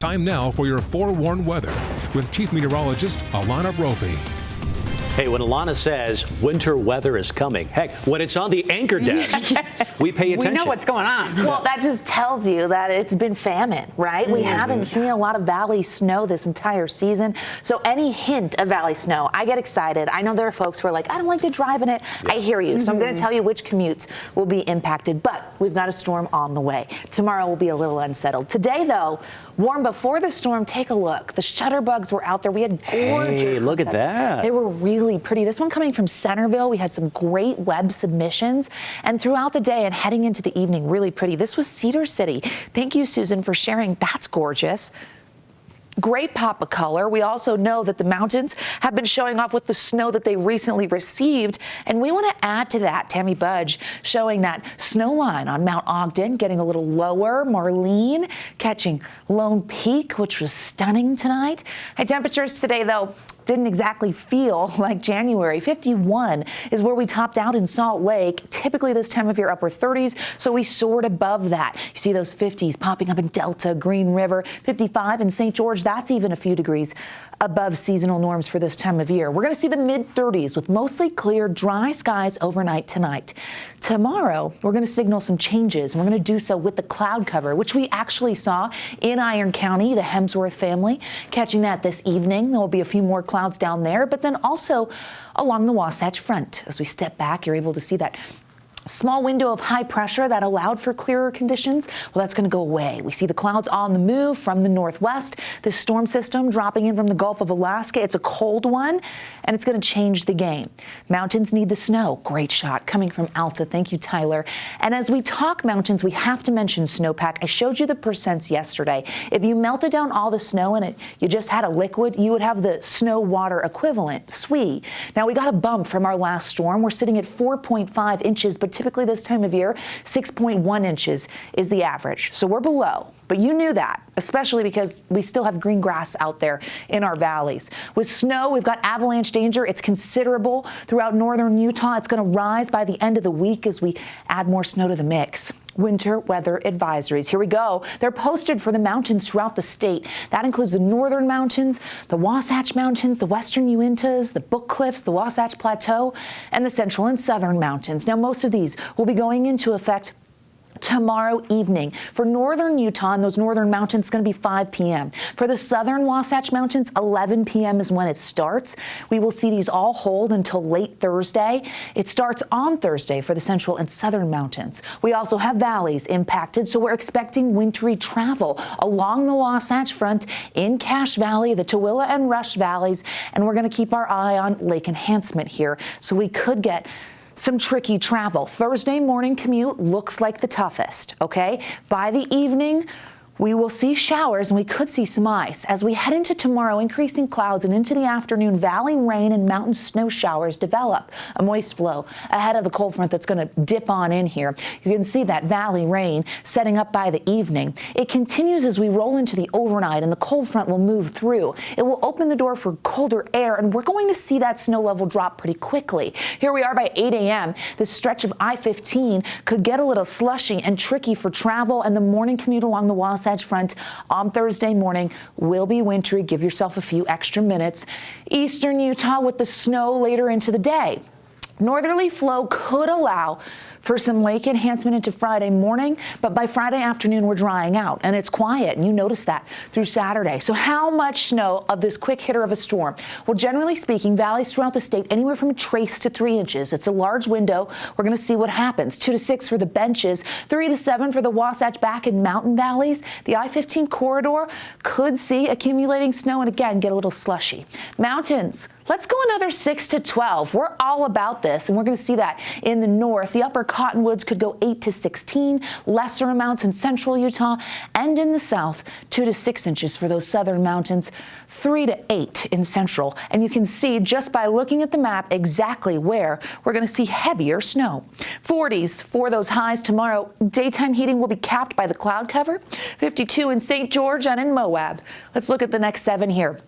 Time now for your forewarned weather with Chief Meteorologist Alana Brophy. Hey, when Alana says winter weather is coming, heck, when it's on the anchor desk, we pay attention. We know what's going on. Well, that just tells you that it's been famine, right? We haven't seen a lot of valley snow this entire season. So any hint of valley snow, I get excited. I know there are folks who are like, I don't like to drive in it. I hear you. So I'm going to tell you which commutes will be impacted. But we've got a storm on the way. Tomorrow will be a little unsettled. Today, though, warm before the storm. Take a look. The shutterbugs were out there. We had gorgeous Hey, look at sunsets. that. They were really pretty. This one coming from Centerville. We had some great web submissions. And throughout the day and heading into the evening, really pretty. This was Cedar City. Thank you, Susan, for sharing. That's gorgeous. Great pop of color. We also know that the mountains have been showing off with the snow that they recently received. And we want to add to that, Tammy Budge, showing that snow line on Mount Ogden getting a little lower. Marlene catching Lone Peak, which was stunning tonight. High temperatures today, though, didn't exactly feel like January. 51 is where we topped out in Salt Lake. Typically this time of year, upper 30s, so we soared above that. You see those 50s popping up in Delta, Green River, 55 in St. George. That's even a few degrees above seasonal norms for this time of year. We're going to see the mid-30s with mostly clear, dry skies overnight tonight. Tomorrow, we're going to signal some changes, and we're going to do so with the cloud cover, which we actually saw in Iron County, the Hemsworth family, catching that this evening. There will be a few more clouds down there, but then also along the Wasatch Front. As we step back, you're able to see that small window of high pressure that allowed for clearer conditions. Well, that's going to go away. We see the clouds on the move from the northwest. This storm system dropping in from the Gulf of Alaska. It's a cold one, and it's going to change the game. Mountains need the snow. Great shot coming from Alta. Thank you, Tyler. And as we talk mountains, we have to mention snowpack. I showed you the percents yesterday. If you melted down all the snow and you just had a liquid, you would have the snow water equivalent, SWE. Now, we got a bump from our last storm. We're sitting at 4.5 inches, but typically this time of year, 6.1 inches is the average. So we're below. But you knew that, especially because we still have green grass out there in our valleys. With snow, we've got avalanche danger. It's considerable throughout northern Utah. It's going to rise by the end of the week as we add more snow to the mix. Winter weather advisories. Here we go. They're posted for the mountains throughout the state. That includes the northern mountains, the Wasatch Mountains, the western Uintas, the Book Cliffs, the Wasatch Plateau, and the central and southern mountains. Now, most of these will be going into effect tomorrow evening. For northern Utah and those northern mountains, it's going to be 5 p.m. For the southern Wasatch Mountains, 11 p.m. is when it starts. We will see these all hold until late Thursday. It starts on Thursday for the central and southern mountains. We also have valleys impacted, so we're expecting wintry travel along the Wasatch Front in Cache Valley, the Tooele and Rush Valleys, and we're going to keep our eye on lake enhancement here. So we could get some tricky travel. Thursday morning commute looks like the toughest, okay? By the evening, we will see showers and we could see some ice. As we head into tomorrow, increasing clouds and into the afternoon, valley rain and mountain snow showers develop. A moist flow ahead of the cold front that's going to dip on in here. You can see that valley rain setting up by the evening. It continues as we roll into the overnight and the cold front will move through. It will open the door for colder air and we're going to see that snow level drop pretty quickly. Here we are by 8 a.m. This stretch of I-15 could get a little slushy and tricky for travel, and the morning commute along the Wasatch Front on Thursday morning will be wintry. Give yourself a few extra minutes. Eastern Utah with the snow later into the day. Northerly flow could allow for some lake enhancement into Friday morning, but by Friday afternoon, we're drying out and it's quiet, and you notice that through Saturday. So how much snow of this quick hitter of a storm? Well, generally speaking, valleys throughout the state, anywhere from a trace to 3 inches. It's a large window. We're going to see what happens. 2 to 6 for the benches, 3 to 7 for the Wasatch Back and mountain valleys. The I-15 corridor could see accumulating snow and again get a little slushy. Mountains, let's go another 6 to 12. We're all about this, and we're going to see that in the north. The upper Cottonwoods could go 8 to 16, lesser amounts in central Utah, and in the south, 2 to 6 inches for those southern mountains, 3 to 8 in central. And you can see just by looking at the map exactly where we're going to see heavier snow. 40s for those highs tomorrow. Daytime heating will be capped by the cloud cover, 52 in St. George and in Moab. Let's look at the next 7 here.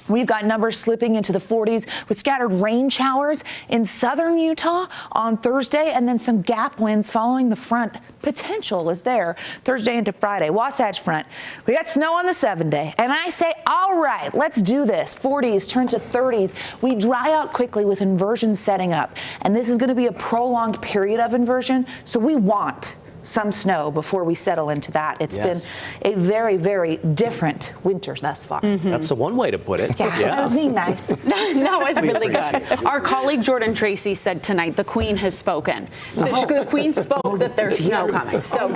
We've got numbers slipping into the 40s with scattered rain showers in southern Utah on Thursday, and then some gap winds following the front. Potential is there Thursday into Friday. Wasatch Front. We got snow on the 7-day, and I say, all right, let's do this. 40s turn to 30s. We dry out quickly with inversion setting up, and this is going to be a prolonged period of inversion, so we want some snow before we settle into that. It's been a very, very different winter thus far. That's the one way to put it. Yeah, that was being nice. That was really good. Our colleague Jordan Tracy said tonight the Queen has spoken. The Queen spoke that there's snow coming. So